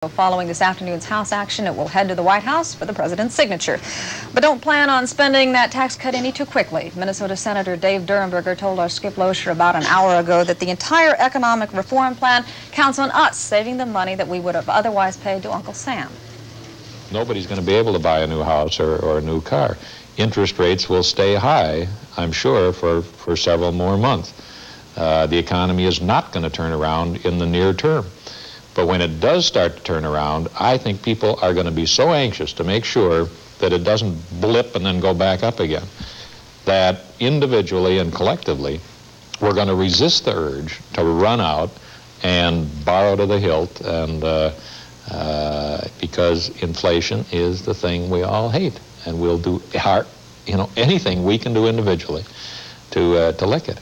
Following this afternoon's House action, it will head to the White House for the president's signature. But don't plan on spending that tax cut any too quickly. Minnesota Senator Dave Durenberger told our Skip Loescher about an hour ago that the entire economic reform plan counts on us saving the money that we would have otherwise paid to Uncle Sam. Nobody's going to be able to buy a new house or a new car. Interest rates will stay high, I'm sure, for several more months. The economy is not going to turn around in the near term. But when it does start to turn around, I think people are going to be so anxious to make sure that it doesn't blip and then go back up again, that individually and collectively, we're going to resist the urge to run out and borrow to the hilt, and because inflation is the thing we all hate, and we'll do anything we can do individually to lick it.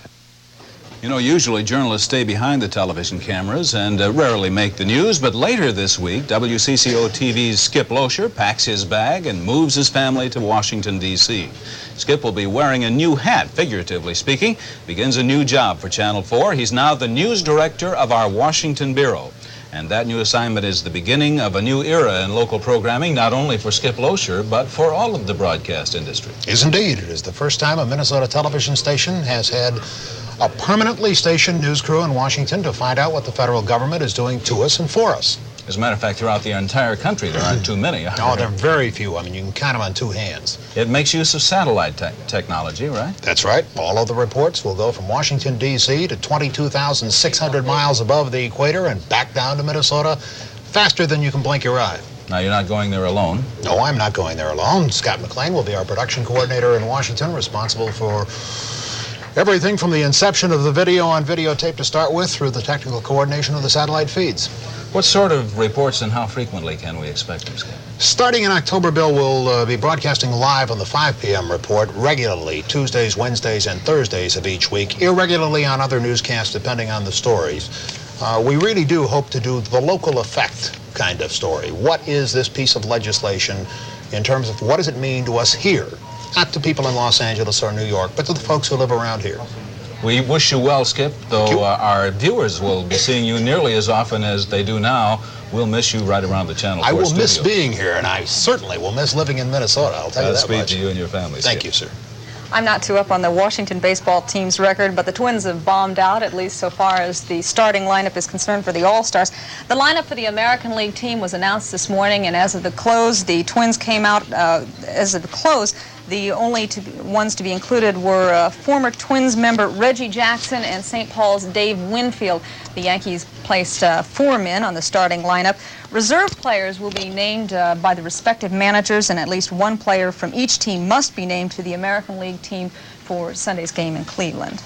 You know, usually journalists stay behind the television cameras and rarely make the news, but later this week, WCCO-TV's Skip Loescher packs his bag and moves his family to Washington, D.C. Skip will be wearing a new hat, figuratively speaking, begins a new job for Channel 4. He's now the news director of our Washington bureau. And that new assignment is the beginning of a new era in local programming, not only for Skip Loescher, but for all of the broadcast industry. Yes, indeed. It is the first time a Minnesota television station has had a permanently stationed news crew in Washington to find out what the federal government is doing to us and for us. As a matter of fact, throughout the entire country, there aren't too many. No, there are very few. I mean, you can count them on two hands. It makes use of satellite technology, right? That's right. All of the reports will go from Washington, D.C. to 22,600 miles above the equator and back down to Minnesota faster than you can blink your eye. Now, you're not going there alone. No, I'm not going there alone. Scott McLean will be our production coordinator in Washington, responsible for everything from the inception of the video on videotape to start with through the technical coordination of the satellite feeds. What sort of reports and how frequently can we expect them, Skip? Starting in October, Bill will be broadcasting live on the 5 p.m. report regularly, Tuesdays, Wednesdays, and Thursdays of each week, irregularly on other newscasts depending on the stories. We really do hope to do the local effect kind of story. What is this piece of legislation in terms of what does it mean to us here? Not to people in Los Angeles or New York, but to the folks who live around here. We wish you well, Skip, though our viewers will be seeing you nearly as often as they do now. We'll miss you right around the Channel 4 I will studio. miss being here, and I certainly will miss living in Minnesota, I'll tell you that much. Godspeed to you and your family, Thank Skip. you, sir. I'm not too up on the Washington baseball team's record, but the Twins have bombed out, at least so far as the starting lineup is concerned for the All-Stars. The lineup for the American League team was announced this morning, and as of the close, the Twins came out, the only ones to be included were former Twins member Reggie Jackson and St. Paul's Dave Winfield. The Yankees placed 4 men on the starting lineup. Reserve players will be named by the respective managers, and at least one player from each team must be named to the American League team for Sunday's game in Cleveland.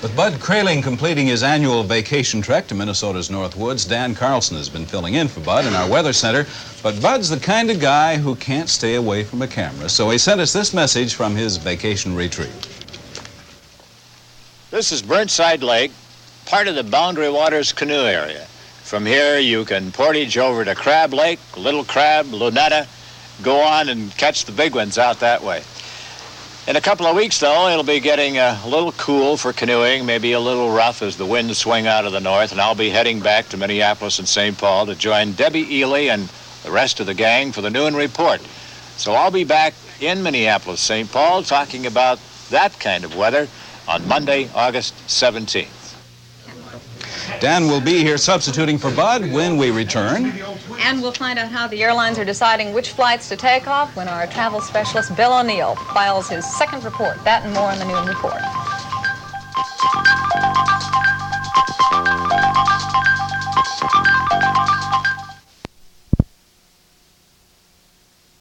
With Bud Kraling completing his annual vacation trek to Minnesota's North Woods, Dan Carlson has been filling in for Bud in our weather center. But Bud's the kind of guy who can't stay away from a camera, so he sent us this message from his vacation retreat. This is Burnside Lake, part of the Boundary Waters canoe area. From here you can portage over to Crab Lake, Little Crab, Lunetta, go on and catch the big ones out that way. In a couple of weeks, though, it'll be getting a little cool for canoeing, maybe a little rough as the winds swing out of the north, and I'll be heading back to Minneapolis and St. Paul to join Debbie Ely and the rest of the gang for the noon report. So I'll be back in Minneapolis, St. Paul, talking about that kind of weather on Monday, August 17th. Dan will be here substituting for Bud when we return. And we'll find out how the airlines are deciding which flights to take off when our travel specialist, Bill O'Neill, files his second report. That and more on the noon report.